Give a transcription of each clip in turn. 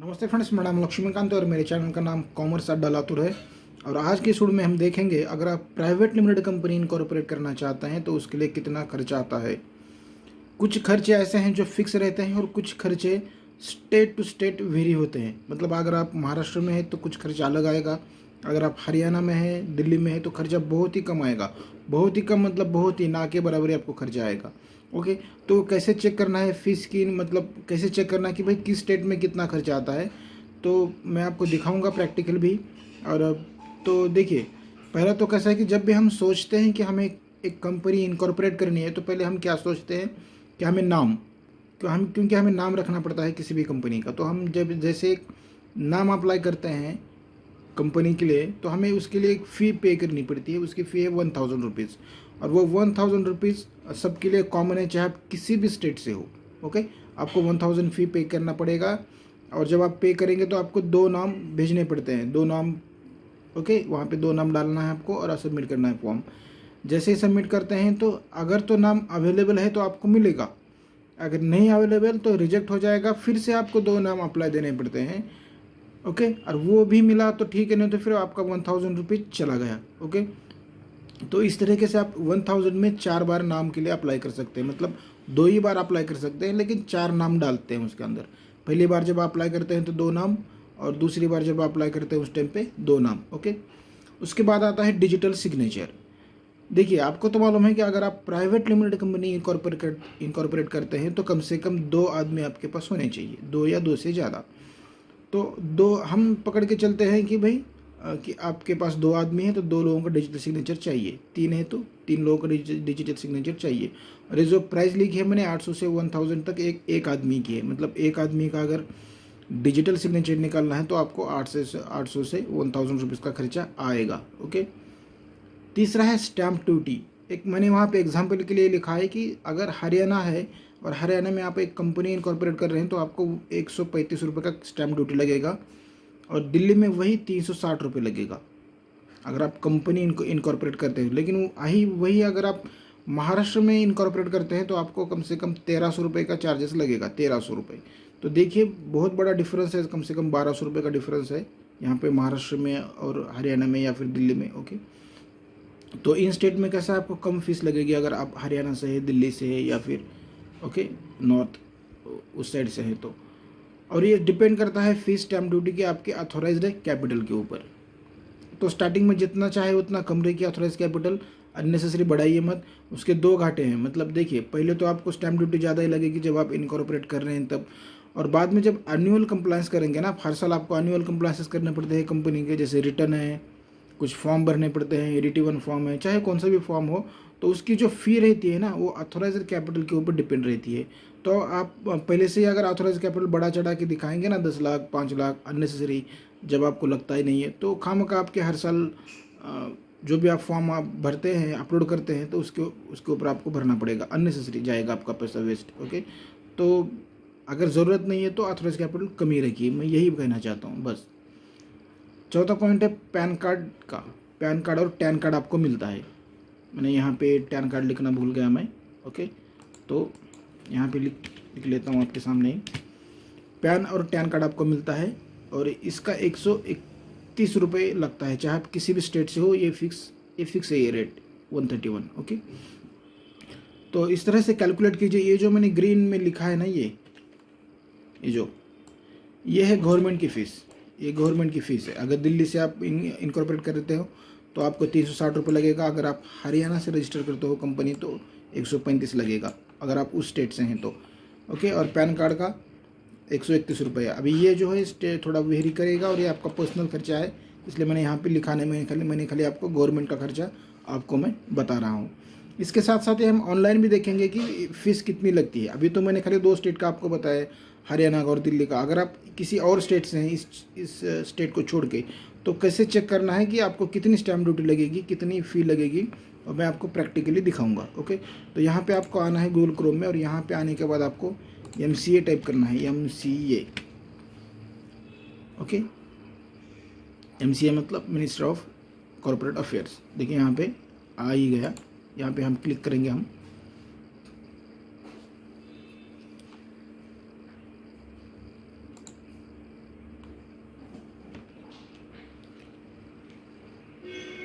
नमस्ते फ्रेंड्स, मेरा नाम लक्ष्मीकांत और मेरे चैनल का नाम कॉमर्स अड्डा लातूर है। और आज के इस वीडियो में हम देखेंगे, अगर आप प्राइवेट लिमिटेड कंपनी इनकॉर्पोरेट करना चाहते हैं तो उसके लिए कितना खर्चा आता है। कुछ खर्चे ऐसे हैं जो फिक्स रहते हैं और कुछ खर्चे स्टेट टू स्टेट वेरी होते हैं। मतलब अगर आप महाराष्ट्र में है तो कुछ खर्चा अलग आएगा, अगर आप हरियाणा में है, दिल्ली में है तो खर्चा बहुत ही कम आएगा। बहुत ही कम मतलब बहुत ही ना के बराबर ही आपको खर्चा आएगा। ओके, तो कैसे चेक करना है फीस की, मतलब कैसे चेक करना है कि भाई किस स्टेट में कितना खर्चा आता है, तो मैं आपको दिखाऊंगा प्रैक्टिकल भी। और तो देखिए, पहला तो कैसा है कि जब भी हम सोचते हैं कि हमें एक कंपनी इनकॉर्पोरेट करनी है तो पहले हम क्या सोचते हैं कि हमें नाम, क्योंकि हमें नाम रखना पड़ता है किसी भी कंपनी का। तो हम जब जैसे एक नाम अप्लाई करते हैं कंपनी के लिए तो हमें उसके लिए एक फ़ी पे करनी पड़ती है। उसकी फ़ी है 1000 रुपीज़, और वो 1000 रुपीज़ सबके लिए कॉमन है, चाहे आप किसी भी स्टेट से हो। ओके, आपको 1000 फ़ी पे करना पड़ेगा। और जब आप पे करेंगे तो आपको 2 नाम भेजने पड़ते हैं, 2 नाम। ओके, वहाँ पे 2 नाम डालना है आपको और सबमिट करना है फॉर्म। जैसे ही सबमिट करते हैं तो अगर तो नाम अवेलेबल है तो आपको मिलेगा, अगर नहीं अवेलेबल तो रिजेक्ट हो जाएगा। फिर से आपको 2 नाम अप्लाई देने पड़ते हैं। ओके, और वो भी मिला तो ठीक है, नहीं तो फिर आपका 1000 रुपीज़ चला गया। ओके, तो इस तरीके से आप 1000 में 4 बार नाम के लिए अप्लाई कर सकते हैं। मतलब 2 ही बार अप्लाई कर सकते हैं, लेकिन 4 नाम डालते हैं उसके अंदर। पहली बार जब अप्लाई करते हैं तो 2 नाम, और दूसरी बार जब अप्लाई करते हैं उस टाइम पे 2 नाम। ओके, उसके बाद आता है डिजिटल सिग्नेचर। देखिए, आपको तो मालूम है कि अगर आप प्राइवेट लिमिटेड कंपनी इनकॉर्पोरेट करते हैं तो कम से कम 2 आदमी आपके पास होने चाहिए, 2 या 2 से ज़्यादा। तो 2 हम पकड़ के चलते हैं कि भाई कि आपके पास 2 आदमी हैं तो 2 लोगों का डिजिटल सिग्नेचर चाहिए, 3 है तो 3 लोगों का डिजिटल सिग्नेचर चाहिए। और ये जो प्राइस लिखी है मैंने 800 से 1000 तक एक आदमी की है। मतलब एक आदमी का अगर डिजिटल सिग्नेचर निकालना है तो आपको 800 से 1000 रुपीज़ का खर्चा आएगा। ओके, तीसरा है स्टैम्प ड्यूटी। एक मैंने वहाँ पे एग्जाम्पल के लिए लिखा है कि अगर हरियाणा है और हरियाणा में आप एक कंपनी इनकॉर्पोरेट कर रहे हैं तो आपको 135 रुपये का स्टैम्प ड्यूटी लगेगा, और दिल्ली में वही 360 रुपये लगेगा अगर आप कंपनी इनको इनकॉर्पोरेट करते हैं। लेकिन वही अगर आप महाराष्ट्र में इनकॉर्पोरेट करते हैं तो आपको कम से कम 1300 रुपये का चार्जेस लगेगा, 1300 रुपये। तो देखिए, बहुत बड़ा डिफरेंस है, कम से कम 1200 रुपये का डिफरेंस है यहाँ पे महाराष्ट्र में और हरियाणा में या फिर दिल्ली में। ओके, तो इन स्टेट में कैसा आपको कम फीस लगेगी अगर आप हरियाणा से है, दिल्ली से है, या फिर ओके नॉर्थ उस साइड से है तो। और ये डिपेंड करता है फीस स्टैम्प ड्यूटी के आपके अथॉराइज्ड कैपिटल के ऊपर। तो स्टार्टिंग में जितना चाहे उतना कम रखिए अथॉराइज कैपिटल, अननेसेसरी बढ़ाइए मत। उसके 2 घाटे हैं। मतलब देखिए, पहले तो आपको स्टैम्प ड्यूटी ज़्यादा ही लगेगी जब आप इनकॉर्पोरेट कर रहे हैं तब, और बाद में जब एनुअल कंप्लायंस करेंगे ना, हर साल आपको एनुअल कंप्लायंसेस करने पड़ते हैं कंपनी के, जैसे रिटर्न है, कुछ फॉर्म भरने पड़ते हैं, 81 फॉर्म है, चाहे कौन सा भी फॉर्म हो, तो उसकी जो फ़ी रहती है ना वो अथॉराइज्ड कैपिटल के ऊपर डिपेंड रहती है। तो आप पहले से ही अगर अथॉराइज्ड कैपिटल बढ़ा चढ़ा के दिखाएंगे ना, 10 लाख 5 लाख अननेसेसरी, जब आपको लगता ही नहीं है, तो खामखा आपके हर साल जो भी आप फॉर्म आप भरते हैं, अपलोड करते हैं, तो उसके ऊपर आपको भरना पड़ेगा, अननेसेसरी जाएगा आपका पैसा वेस्ट। ओके, तो अगर ज़रूरत नहीं है तो अथॉराइज्ड कैपिटल कम ही रखिए, मैं यही कहना चाहता हूँ बस। चौथा पॉइंट है पैन कार्ड का। पैन कार्ड और टैन कार्ड आपको मिलता है। मैंने यहाँ पे टैन कार्ड लिखना भूल गया मैं। ओके, तो यहाँ पे लिख लेता हूँ आपके सामने। पैन और टैन कार्ड आपको मिलता है, और इसका 131 रुपये लगता है, चाहे आप किसी भी स्टेट से हो। ये फिक्स है ये रेट 131। ओके, तो इस तरह से कैलकुलेट कीजिए। ये जो मैंने ग्रीन में लिखा है ना, ये है गवर्नमेंट की फ़ीस। ये गवर्नमेंट की फ़ीस है। अगर दिल्ली से आप इनकॉर्पोरेट करते हो तो आपको 360 रुपये लगेगा। अगर आप हरियाणा से रजिस्टर करते हो कंपनी तो 135 लगेगा, अगर आप उस स्टेट से हैं तो। ओके, और पैन कार्ड का 131 रुपये। अभी ये जो है स्टेट थोड़ा वेरी करेगा, और ये आपका पर्सनल खर्चा है, इसलिए मैंने यहाँ पे लिखाने में मैंने खाली आपको गवर्नमेंट का खर्चा आपको मैं बता रहा हूँ। इसके साथ साथ ही हम ऑनलाइन भी देखेंगे कि फ़ीस कितनी लगती है। अभी तो मैंने खाली 2 स्टेट का आपको बताया, हरियाणा का और दिल्ली का। अगर आप किसी और स्टेट से हैं, इस स्टेट को छोड़ के, तो कैसे चेक करना है कि आपको कितनी स्टैम्प ड्यूटी लगेगी, कितनी फ़ी लगेगी, और मैं आपको प्रैक्टिकली दिखाऊंगा। ओके, तो यहाँ पे आपको आना है गूगल क्रोम में, और यहाँ पे आने के बाद आपको MCA टाइप करना है, MCA। ओके, MCA मतलब मिनिस्टर ऑफ कॉरपोरेट अफेयर्स। देखिए यहाँ पे आ ही गया, यहाँ पे हम क्लिक करेंगे हम।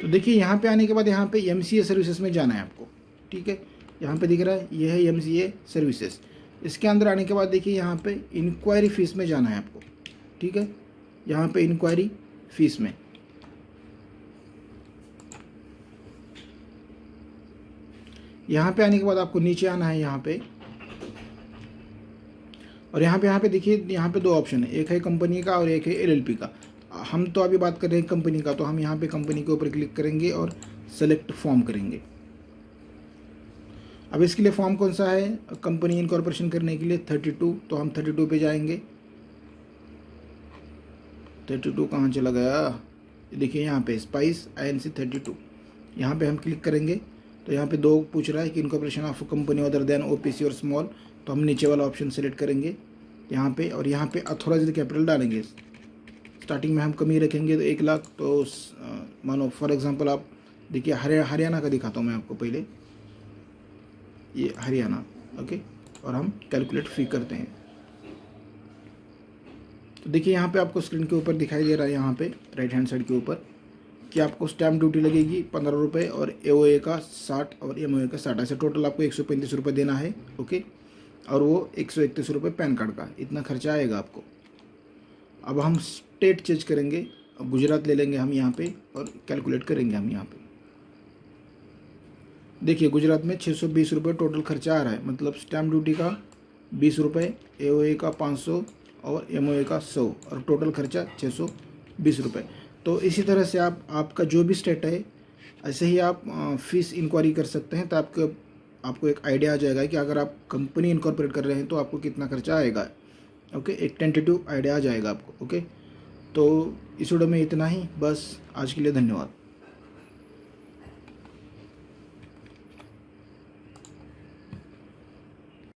तो देखिए यहाँ पे आने के बाद यहाँ पे एमसीए सर्विसेज में जाना है आपको, ठीक है। यहाँ पे दिख रहा है ये है एमसीए सर्विसेज। इसके अंदर आने के बाद देखिए यहाँ पे इंक्वायरी फ़ीस में जाना है आपको, ठीक है। यहाँ पे इंक्वायरी फ़ीस में यहाँ पे आने के बाद आपको नीचे आना है यहाँ पे, और यहाँ पे देखिए यहाँ पे दो ऑप्शन है, एक है कंपनी का और एक है एलएलपी का। हम तो अभी बात कर रहे हैं कंपनी का, तो हम यहाँ पे कंपनी के ऊपर क्लिक करेंगे और सेलेक्ट फॉर्म करेंगे। अब इसके लिए फॉर्म कौन सा है, कंपनी इनकॉर्पोरेशन करने के लिए 32, तो हम 32 पे जाएंगे। 32 कहाँ चला गया, देखिए यहाँ पे स्पाइस INC 32, यहाँ पे हम क्लिक करेंगे। तो यहाँ पे दो पूछ रहा है कि incorporation of company other than OPC और स्मॉल, तो हम नीचे वाला ऑप्शन सेलेक्ट करेंगे यहाँ पे, और यहाँ पे अथोराइज्ड कैपिटल डालेंगे। स्टार्टिंग में हम कमी रखेंगे तो 1 लाख, तो मानो फॉर एग्जांपल आप देखिए हरियाणा का दिखाता हूँ मैं आपको पहले, ये हरियाणा, ओके। और हम कैलकुलेट फी करते हैं। तो देखिए यहाँ पे आपको स्क्रीन के ऊपर दिखाई दे रहा है, यहाँ पे राइट हैंड साइड के ऊपर, कि आपको स्टैम्प ड्यूटी लगेगी 15 रुपये और AOA का 60 और MOA का 60, ऐसे टोटल आपको 135 रुपये देना है, ओके। और वो 131 रुपये पैन कार्ड का, इतना खर्चा आएगा आपको। अब हम स्टेट चेंज करेंगे, अब गुजरात ले लेंगे हम यहाँ पे और कैलकुलेट करेंगे हम यहाँ पे। देखिए गुजरात में 620 रुपये टोटल खर्चा आ रहा है, मतलब स्टैम्प ड्यूटी का 20 रुपये, AOA का 500 और MOA का 100, और टोटल खर्चा 620 रुपये। तो इसी तरह से आपका जो भी स्टेट है, ऐसे ही आप फीस इंक्वायरी कर सकते हैं। तो आपको एक आइडिया आ जाएगा कि अगर आप कंपनी इनकॉर्पोरेट कर रहे हैं तो आपको कितना खर्चा आएगा, ओके। एक टेंटेटिव आइडिया आ जाएगा आपको, ओके। तो इस वीडियो में इतना ही, बस आज के लिए धन्यवाद।